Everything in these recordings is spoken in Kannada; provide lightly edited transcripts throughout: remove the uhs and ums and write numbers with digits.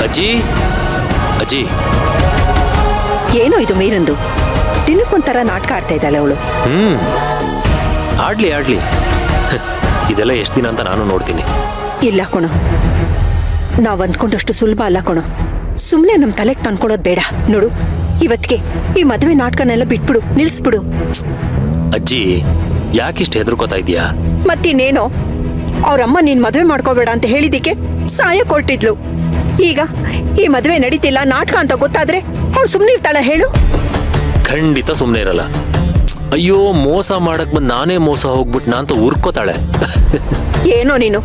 ಅಜ್ಜಿ ಅಜ್ಜಿ ಏನೋ ಇದು ಮೀರಂದು ದಿನಕ್ಕೊಂಥರ ನಾಟಕ ಆಡ್ತಾ ಇದ್ದಾಳೆ ಅವಳು. ಆಡ್ಲಿ ಆಡ್ಲಿ ಇದೆಲ್ಲ ಎಷ್ಟು ದಿನ ಅಂತ ನಾನು ನೋಡ್ತೀನಿ. ಇಲ್ಲ ಕಣೋ, ನಾವ್ ಅಂದ್ಕೊಂಡಷ್ಟು ಸುಲಭ ಅಲ್ಲ ಕಣೋ. ಸುಮ್ನೆ ನಮ್ ತಲೆಗೆ ತಂದ್ಕೊಳೋದ್ ಬೇಡ. ನೋಡು, ಇವತ್ತಿಗೆ ಈ ಮದುವೆ ನಾಟಕನೆಲ್ಲ ಬಿಟ್ಬಿಡು, ನಿಲ್ಸ್ಬಿಡು. ಅಜ್ಜಿ ಯಾಕಿಷ್ಟು ಹೆದರ್ಕೋತಾ ಇದೀಯಾ? ಮತ್ತಿನ್ನೇನೋ, ಅವ್ರಮ್ಮ ನೀನ್ ಮದುವೆ ಮಾಡ್ಕೋಬೇಡ ಅಂತ ಹೇಳಿದಿಕ್ಕೆ ಸಹಾಯ ಕೊಟ್ಟಿದ್ಲು. ಈಗ ಈ ಮದುವೆ ನಡೀತಿಲ್ಲ, ನಾಟಕ ಅಂತ ಗೊತ್ತಾದ್ರೆ ಅವಳು ಸುಮ್ನೆ ಇರ್ತಾಳ ಹೇಳು? ಖಂಡಿತ ಸುಮ್ನೆ ಇರಲ್ಲ. ಅಯ್ಯೋ, ಮೋಸ ಮಾಡಕ್ ಬಂದ್ ನಾನೇ ಮೋಸ ಹೋಗ್ಬಿಟ್ನಾ ಅಂತ ಉರ್ಕೋತಾಳೆ. ಏನೋ ನೀನು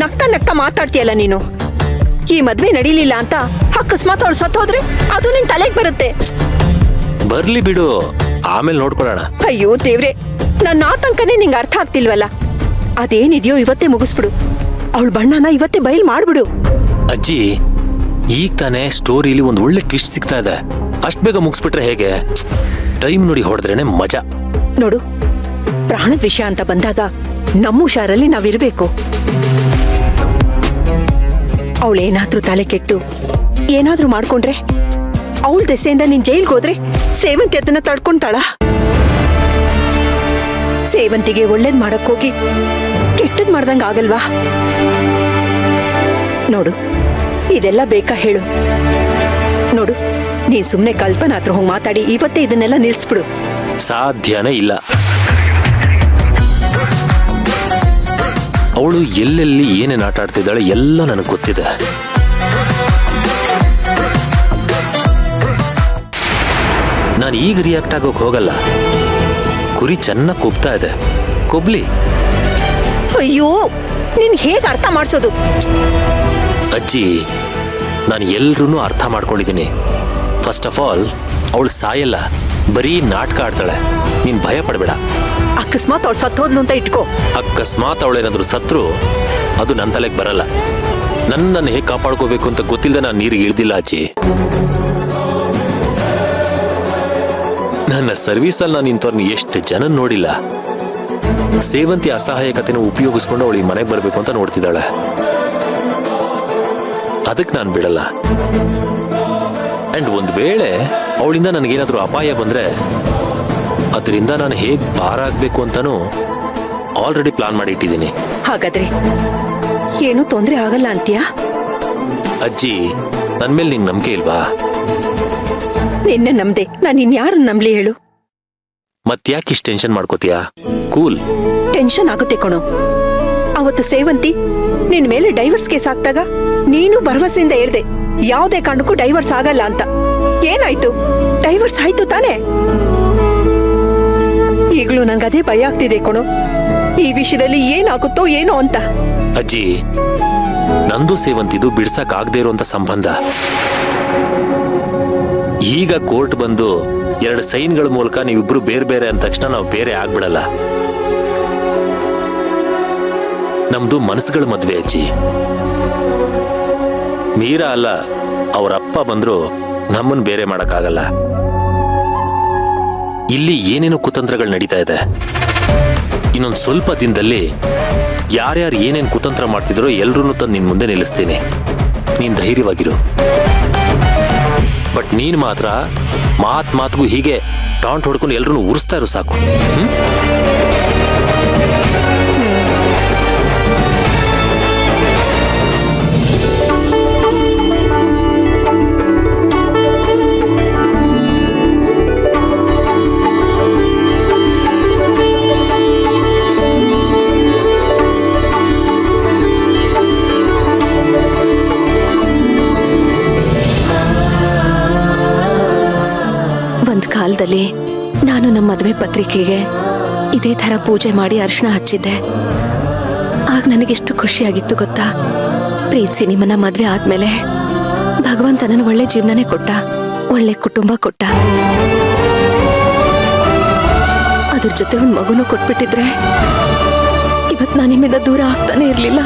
ನಗ್ತಾ ನಗ್ತಾ ಮಾತಾಡ್ತೀಯಲ್ಲ ನೀನು. ಈ ಮದ್ವೆ ನಡೀಲಿಲ್ಲ ಅಂತ ಅಕಸ್ಮಾತ್ ಅವಳು ಸತ್ತೋದ್ರೆ ಅದು ನಿನ್ ತಲೆಗೆ ಬರುತ್ತೆ. ಬರ್ಲಿ ಬಿಡು, ಆಮೇಲೆ ನೋಡ್ಕೊಳ್ಳೋಣ. ಅಯ್ಯೋ ದೇವ್ರೆ, ನನ್ನ ಆತಂಕನೇ ನಿಂಗೆ ಅರ್ಥ ಆಗ್ತಿಲ್ವಲ್ಲ. ಅದೇನಿದೆಯೋ ಇವತ್ತೇ ಮುಗಿಸ್ಬಿಡು. ಅವಳ ಬಣ್ಣನ ಇವತ್ತೇ ಬಯಲ್ ಮಾಡ್ಬಿಡು. ಅಜ್ಜಿ, ಈಗ ತಾನೇ ಸ್ಟೋರಿಲಿ ಒಂದು ಒಳ್ಳೆ ಟ್ವಿಸ್ಟ್ ಸಿಗ್ತಾ ಇದೆ. ಅಷ್ಟ್ ಬೇಗ ಮುಗಿಸ್ಬಿಟ್ರೆ ಹೇಗೆ? ಟೈಮ್ ನೋಡಿ ಹೊಡೆದ್ರೇನೆ ಮಜಾ. ನೋಡು, ಪ್ರಾಣದ ವಿಷಯ ಅಂತ ಬಂದಾಗ ನಮ್ಮ ಹುಷಾರಲ್ಲಿ ನಾವಿರ್ಬೇಕು. ಅವಳೇನಾದ್ರೂ ತಲೆ ಕೆಟ್ಟು ಏನಾದ್ರೂ ಮಾಡ್ಕೊಂಡ್ರೆ, ಅವಳ ದೆಸೆಯಿಂದ ನೀನ್ ಜೈಲ್ಗೆ ಹೋದ್ರೆ ಸೇವಂತಿ ಅದನ್ನ ತಡ್ಕೊಂತಾಳ? ಸೇವಂತಿಗೆ ಒಳ್ಳೇದ್ ಮಾಡಕ್ ಹೋಗಿ ಕೆಟ್ಟದ್ ಮಾಡ್ದಂಗ ಆಗಲ್ವಾ? ನೋಡು, ಇದೆಲ್ಲ ಬೇಕಾ ಹೇಳು? ನೋಡು, ನೀನ್ ಸುಮ್ನೆ ಕಲ್ಪನಾ ಹತ್ರ ಹೋಗಿ ಮಾತಾಡಿ ಇವತ್ತೇ ಇದನ್ನೆಲ್ಲ ನಿಲ್ಸ್ಬಿಡು. ಸಾಧ್ಯನೇ ಇಲ್ಲ. ಅವಳು ಎಲ್ಲೆಲ್ಲಿ ಏನೇನು ಆಟ ಆಡ್ತಿದ್ದಾಳೆ ಎಲ್ಲ ನನಗೆ ಗೊತ್ತಿದೆ. ನಾನು ಈಗ ರಿಯಾಕ್ಟ್ ಆಗೋಕ್ ಹೋಗಲ್ಲ. ಕುರಿ ಚೆನ್ನಾಗಿ ಕೊಬ್ತಾ ಇದೆ, ಕೊಬ್ಲಿ. ಅಯ್ಯೋ, ನೀನ್ ಹೇಗ್ ಅರ್ಥ ಮಾಡ್ಸೋದು? ಅಜ್ಜಿ, ನಾನು ಎಲ್ರೂ ಅರ್ಥ ಮಾಡ್ಕೊಂಡಿದ್ದೀನಿ. ಫಸ್ಟ್ ಆಫ್ ಆಲ್, ಅವಳು ಸಾಯಲ್ಲ, ಬರೀ ನಾಟಕ ಆಡ್ತಾಳೆ. ನೀನ್ ಭಯ ಪಡಬೇಡ. ಅಕಸ್ಮಾತ್ ಅವಳು ಸತ್ತೋದ್ಲು ಅಂತ ಇಟ್ಕೋ. ಅಕಸ್ಮಾತ್ ಅವಳೇನಾದ್ರೂ ಸತ್ರು ಅದು ನನ್ನ ತಲೆಗೆ ಬರಲ್ಲ. ನನ್ನನ್ನು ಹೇಗೆ ಕಾಪಾಡ್ಕೋಬೇಕು ಅಂತ ಗೊತ್ತಿಲ್ಲದೆ ನಾನು ನೀರಿಗೆ ಇಳ್ದಿಲ್ಲ ಅಜ್ಜಿ. ನನ್ನ ಸರ್ವೀಸಲ್ಲಿ ನಾನು ಇಂಥವ್ರನ್ನ ಎಷ್ಟು ಜನ ನೋಡಿಲ್ಲ. ಸೇವಂತಿ ಅಸಹಾಯಕತೆನ ಉಪಯೋಗಿಸ್ಕೊಂಡು ಅವಳು ಈ ಮನೆಗೆ ಬರಬೇಕು ಅಂತ ನೋಡ್ತಿದ್ದಾಳೆ. ಅದಕ್ಕೆ ನಾನು ಬಿಡಲ್ಲ. ಅಂಡ್ ಒಂದ್ ವೇಳೆ ಅವಳಿಂದ ನನಗೇನಾದ್ರೂ ಅಪಾಯ ಬಂದ್ರೆ ಅದರಿಂದ ನಾನು ಹೇಗ್ ಪಾರ ಆಗ್ಬೇಕು ಅಂತಾನೂ ಆಲ್ರೆಡಿ ಪ್ಲಾನ್ ಮಾಡಿ ಇಟ್ಟಿದ್ದೀನಿ. ಹಾಗಾದ್ರೆ ಏನು ತೊಂದ್ರೆ ಆಗಲ್ಲ ಅಂತೀಯಾ? ಅಜ್ಜಿ, ನನ್ ಮೇಲೆ ನಿಂಗೆ ನಂಬಿಕೆ ಇಲ್ವಾ? ನಿನ್ನೆ ನಮ್ದೆ, ನಾನು ಇನ್ಯಾರನ್ನ ನಂಬ್ಲಿ ಹೇಳು? ಮತ್ತ್ಯಾಕೆ ಇಷ್ಟು ಟೆನ್ಷನ್ ಮಾಡ್ಕೋತೀಯಾ? ಕೂಲ್. ಟೆನ್ಷನ್ ಆಗುತ್ತೆ ಕಣೋ. ಅವತ್ತು ಸೇವಂತಿ ನಿನ್ ಮೇಲೆ ಡೈವರ್ಸ್ ಕೇಸ್ ಹಾಕ್ದಾಗ ನೀನು ಭರವಸೆಯಿಂದ ಹೇಳ್ದೆ ಯಾವುದೇ ಕಾರಣಕ್ಕೂ ಡೈವರ್ಸ್ ಆಗಲ್ಲ ಅಂತ. ಏನಾಯ್ತು? ಡೈವರ್ಸ್ ಆಯ್ತು ತಾನೇ? ಈಗಲೂ ನಂಗದೇ ಭಯ ಆಗ್ತಿದೆ ಕಣೋ, ಈ ವಿಷಯದಲ್ಲಿ ಏನಾಗುತ್ತೋ ಏನೋ ಅಂತ. ಅಜ್ಜಿ, ನಂದು ಸೇವಂತಿದು ಬಿಡ್ಸಕ್ ಆಗದೆ ಇರುವಂತ ಸಂಬಂಧ. ಈಗ ಕೋರ್ಟ್ ಬಂದು 2 ಸೈನ್ಗಳ ಮೂಲಕ ನೀವಿಬ್ರು ಬೇರೆ ಬೇರೆ ಅಂದ ತಕ್ಷಣ ನಾವು ಬೇರೆ ಆಗ್ಬಿಡಲ್ಲ. ನಮ್ದು ಮನಸ್ಸುಗಳ ಮದ್ವೆ ಅಜ್ಜಿ. ಮೀರಾ ಅಲ್ಲ, ಅವರಪ್ಪ ಬಂದ್ರು ನಮ್ಮನ್ನು ಬೇರೆ ಮಾಡಕ್ಕಾಗಲ್ಲ. ಇಲ್ಲಿ ಏನೇನು ಕುತಂತ್ರಗಳು ನಡೀತಾ ಇದೆ. ಇನ್ನೊಂದು ಸ್ವಲ್ಪ ದಿನದಲ್ಲಿ ಯಾರ್ಯಾರು ಏನೇನು ಕುತಂತ್ರ ಮಾಡ್ತಿದ್ರೋ ಎಲ್ರೂ ತಂದು ನಿನ್ ಮುಂದೆ ನಿಲ್ಲಿಸ್ತೀನಿ. ನೀನ್ ಧೈರ್ಯವಾಗಿರು. ಬಟ್ ನೀನ್ ಮಾತ್ರ ಮಾತ್ಗೂ ಹೀಗೆ ಟಾಂಟ್ ಹೊಡ್ಕೊಂಡು ಎಲ್ರೂ ಉರಿಸ್ತಾ ಇರೋ ಸಾಕು. ಕಾಲದಲ್ಲಿ ನಾನು ನಮ್ಮ ಮದುವೆ ಪತ್ರಿಕೆಗೆ ಇದೇ ತರ ಪೂಜೆ ಮಾಡಿ ಅರಿಶಿಣ ಹಚ್ಚಿದ್ದೆ. ಆಗ ನನಗೆಷ್ಟು ಖುಷಿಯಾಗಿತ್ತು ಗೊತ್ತಾ? ಪ್ರೀತಿಸಿ ನಿಮ್ಮನ್ನ ಮದುವೆ ಆದ್ಮೇಲೆ ಭಗವಂತ ನನ್ನ ಒಳ್ಳೆ ಜೀವನನೇ ಕೊಟ್ಟ, ಒಳ್ಳೆ ಕುಟುಂಬ ಕೊಟ್ಟ. ಅದ್ರ ಜೊತೆ ಒಂದು ಮಗುನೂ ಕೊಟ್ಬಿಟ್ಟಿದ್ರೆ ಇವತ್ತು ನಾನು ನಿಮ್ಮಿಂದ ದೂರ ಆಗ್ತಾನೆ ಇರ್ಲಿಲ್ಲ.